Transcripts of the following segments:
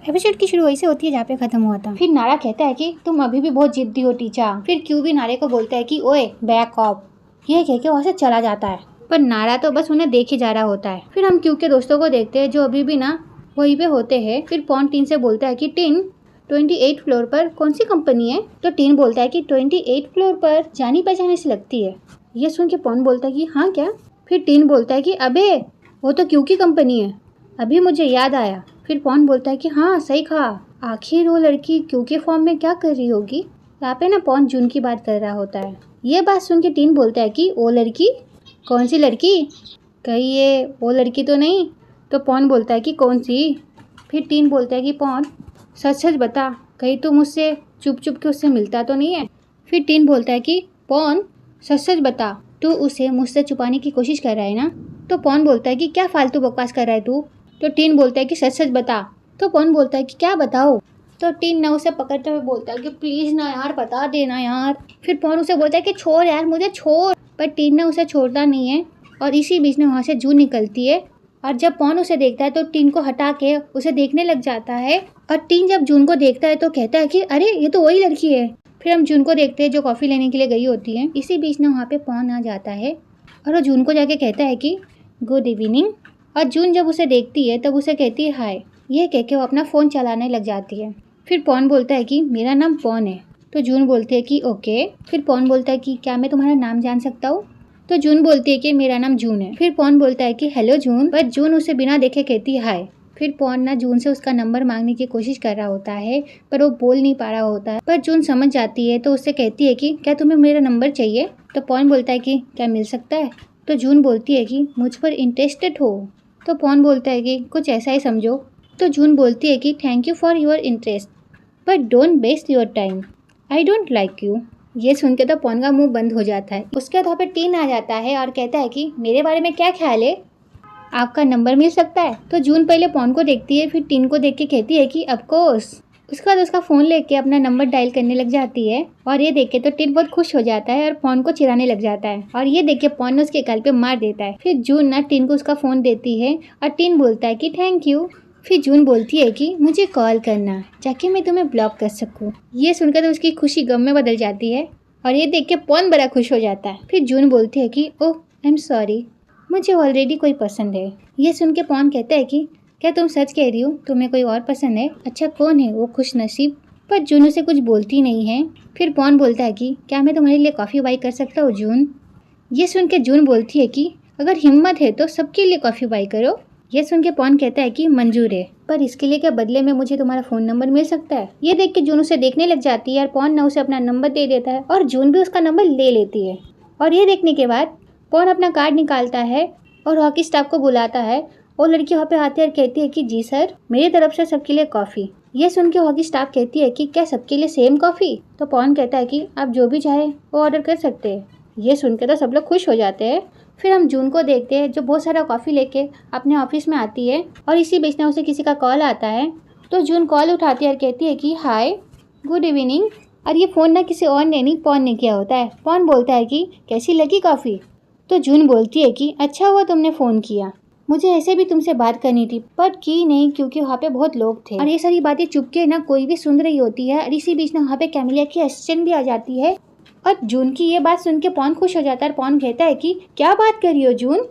Episode की शुरू वही से होती है जहाँ पे खत्म हुआ था। फिर नारा कहता है कि तुम अभी भी बहुत जिद्दी हो टीचा। फिर क्यू भी नारे को बोलता है कि ओए बैक ऑफ। ये कह के वहाँ से चला जाता है, पर नारा तो बस उन्हें देखे जा रहा होता है। फिर हम क्यू के दोस्तों को देखते हैं जो अभी भी ना वहीं पे होते हैं। फिर पॉन टीन से बोलता है कि टीन 28 फ्लोर पर कौन सी कंपनी है? तो टीन बोलता है कि 28 फ्लोर पर जानी पहचानी सी लगती है। ये सुन के पॉन बोलता है कि हाँ क्या? फिर टीन बोलता है कि अबे वो तो क्यू की कंपनी है, अभी मुझे याद आया। फिर पॉन बोलता है कि हाँ सही कहा, आखिर वो लड़की क्यू के फॉर्म में क्या कर रही होगी? यहाँ पे ना पॉन जून की बात कर रहा होता है। ये बात सुन के टीन बोलता है कि वो लड़की? कौन सी लड़की? कहीं ये वो लड़की तो नहीं? तो पॉन बोलता है कि कौन सी? फिर टीन बोलता है कि पॉन सच सच बता, कहीं तू मुझसे चुप चुप के उससे मिलता तो नहीं है? फिर टीन बोलता है कि पॉन सच सच बता, तू उसे मुझसे छुपाने की कोशिश कर रहा है ना? तो पॉन बोलता है कि क्या फालतू बकवास कर रहा है तू? तो टीन बोलता है कि सच सच बता। तो पॉन बोलता है कि क्या बताओ? तो टीन ना उसे पकड़ते हुए बोलता है कि प्लीज़ ना यार, बता देना यार। फिर पॉन उसे बोलता है कि छोड़ यार, मुझे छोड़। पर टीन ना उसे छोड़ता नहीं है और इसी बीच में वहाँ से जून निकलती है। और जब पॉन उसे देखता है तो टीन को हटा के उसे देखने लग जाता है। और टीन जब जून को देखता है तो कहता है कि अरे ये तो वही लड़की है। फिर हम जून को देखते हैं जो कॉफ़ी लेने के लिए गई होती है। इसी बीच में वहाँ पे पॉन आ जाता है और वो जून को जाके कहता है कि गुड इवनिंग। और जून जब उसे देखती है तब उसे कहती है हाय। ये कह के वो अपना फ़ोन चलाने लग जाती है। फिर पॉन बोलता है कि मेरा नाम पॉन है। तो जून बोलती है कि ओके। फिर पॉन बोलता है कि क्या मैं तुम्हारा नाम जान सकता हूँ? तो जून बोलती है कि मेरा नाम जून है। फिर पॉन बोलता है कि हेलो जून, पर जून उसे बिना देखे कहती है हाय। फिर पॉन ना जून से उसका नंबर मांगने की कोशिश कर रहा होता है, पर वो बोल नहीं पा रहा होता है। पर जून समझ जाती है तो उससे कहती है कि क्या तुम्हें मेरा नंबर चाहिए? तो पॉन बोलता है कि क्या मिल सकता है? तो जून बोलती है कि मुझ पर इंटरेस्टेड हो? तो पॉन बोलता है कि कुछ ऐसा ही समझो। तो जून बोलती है कि thank you for your interest but don't waste your time, I don't like you. ये सुन के तो पॉन का मुंह बंद हो जाता है। उसके बाद वहाँ पे टीन आ जाता है और कहता है कि मेरे बारे में क्या ख्याल है, आपका नंबर मिल सकता है? तो जून पहले पॉन को देखती है, फिर टीन को देख के कहती है कि ऑफ कोर्स। उसके बाद उसका फ़ोन लेके अपना नंबर डायल करने लग जाती है और ये देख के तो टीन बहुत खुश हो जाता है और पॉन को चिढ़ाने लग जाता है और ये देख के पॉन ने उसके गाल पे मार देता है। फिर जून ना टीन को उसका फ़ोन देती है और टीन बोलता है कि थैंक यू। फिर जून बोलती है कि मुझे कॉल करना ताकि मैं तुम्हें ब्लॉक कर सकूँ। ये सुनकर तो उसकी खुशी गम में बदल जाती है और ये देख के पॉन बड़ा खुश हो जाता है। फिर जून बोलती है कि ओह आई एम सॉरी, मुझे ऑलरेडी कोई पसंद है। ये सुन के पॉन कहता है कि क्या तुम सच कह रही हो, तुम्हें कोई और पसंद है? अच्छा कौन है वो खुश नसीब? पर जून उसे कुछ बोलती नहीं है। फिर पॉन बोलता है कि क्या मैं तुम्हारे लिए कॉफ़ी बाई कर सकता हूँ जून? ये सुन के जून बोलती है कि अगर हिम्मत है तो सबके लिए कॉफ़ी बाई करो। ये सुन के पॉन कहता है कि मंजूर है, पर इसके लिए क्या बदले में मुझे तुम्हारा फ़ोन नंबर मिल सकता है? ये देख के जून उसे देखने लग जाती है और पॉन ना उसे अपना नंबर दे देता है और जून भी उसका नंबर ले लेती है। और ये देखने के बाद पॉन अपना कार्ड निकालता है और हॉकी स्टाफ को बुलाता है। वो लड़की वहाँ पे आती है और कहती है कि जी सर, मेरी तरफ से सबके लिए कॉफ़ी। ये सुन के हॉकी स्टाफ कहती है कि क्या सबके लिए सेम कॉफ़ी? तो पॉन कहता है कि आप जो भी चाहे वो ऑर्डर कर सकते हैं। ये सुन के तो सब लोग खुश हो जाते हैं। फिर हम जून को देखते हैं जो बहुत सारा कॉफ़ी लेके अपने ऑफिस में आती है और इसी बीच में उसे किसी का कॉल आता है। तो जून कॉल उठाती है और कहती है कि हाय गुड इवनिंग। और ये फ़ोन ना किसी और ने नहीं, पॉन ने किया होता है। पॉन बोलता है कि कैसी लगी कॉफ़ी? तो जून बोलती है कि अच्छा हुआ तुमने फ़ोन किया, मुझे ऐसे भी तुमसे बात करनी थी पर की नहीं क्योंकि वहाँ पे बहुत लोग थे और ये सारी बातें चुपके ना कोई भी सुन रही होती है। और इसी बीच में वहाँ पे कैमिलिया की असिस्टेंट भी आ जाती है और जून की ये बात सुन के पॉन खुश हो जाता है। और पॉन कहता है कि क्या बात कर रही हो जून,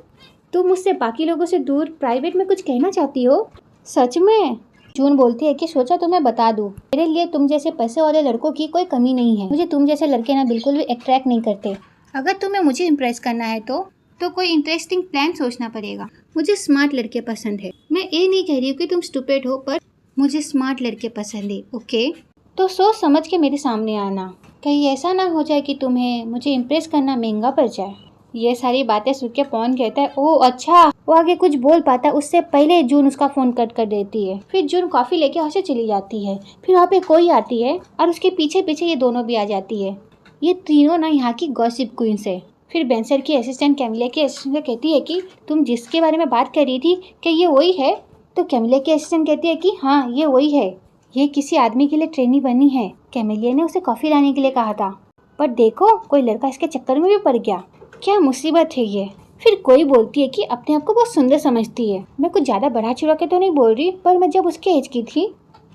तुम मुझसे बाकी लोगों से दूर प्राइवेट में कुछ कहना चाहती हो? सच में? जून बोलती है कि सोचा तुम्हें बता दूं, मेरे लिए तुम जैसे पैसे वाले लड़कों की कोई कमी नहीं है। मुझे तुम जैसे लड़के ना बिल्कुल भी अट्रैक्ट नहीं करते। अगर तुम्हें मुझे इम्प्रेस करना है तो कोई इंटरेस्टिंग प्लान सोचना पड़ेगा। मुझे स्मार्ट लड़के पसंद है। मैं ये नहीं कह रही हूँ कि तुम स्टूपिड हो, पर मुझे स्मार्ट लड़के पसंद है, ओके? तो सोच समझ के मेरे सामने आना, कहीं ऐसा ना हो जाए कि तुम्हें मुझे इम्प्रेस करना महंगा पड़ जाए। ये सारी बातें सुन के पॉन कहता है ओह अच्छा। वो आगे कुछ बोल पाता उससे पहले जून उसका फ़ोन कट कर देती है। फिर जून कॉफ़ी लेके वहाँ से चली जाती है। फिर वहाँ पे कोई आती है और उसके पीछे पीछे ये दोनों भी आ जाती है। ये तीनों ना यहाँ की गॉसिप क्वींस है। फिर बेंसर की असिस्टेंट कैमिलिया की असिस्टेंट से कहती है कि तुम जिसके बारे में बात कर रही थी क्या ये वही है? तो कैमिलिया की असिस्टेंट कहती है कि हाँ ये वही है, ये किसी आदमी के लिए ट्रेनी बनी है। कैमिलिया ने उसे कॉफ़ी लाने के लिए कहा था, पर देखो कोई लड़का इसके चक्कर में भी पड़ गया। क्या मुसीबत है ये। फिर कोई बोलती है कि अपने आप को बहुत सुंदर समझती है। मैं कुछ ज़्यादा बढ़ा चढ़ा के तो नहीं बोल रही, पर मैं जब उसके एज की थी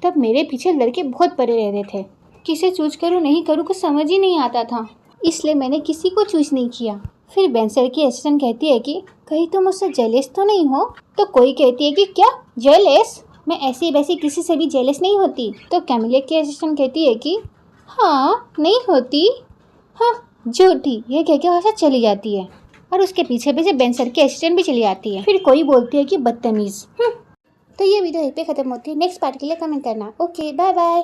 तब मेरे पीछे लड़के बहुत पड़े रहते थे। किसे चूज करूँ नहीं करूँ कुछ समझ ही नहीं आता था, इसलिए मैंने किसी को चूज नहीं किया। फिर बेंसर की असिस्टेंट कहती है कि कहीं तुम मुझसे जेलस तो नहीं हो? तो कोई कहती है कि क्या जेलस? मैं ऐसी वैसी किसी से भी जेलस नहीं होती। तो कैमिलिया की असिस्टेंट कहती है कि हाँ नहीं होती, हाँ झूठी। ये कह के वहाँ से चली जाती है और उसके पीछे पीछे बेंसर की असिस्टेंट भी चली जाती है। फिर कोई बोलती है कि बदतमीज। तो ये वीडियो यहीं पे खत्म होती है। नेक्स्ट पार्ट के लिए कमेंट करना। Okay bye bye.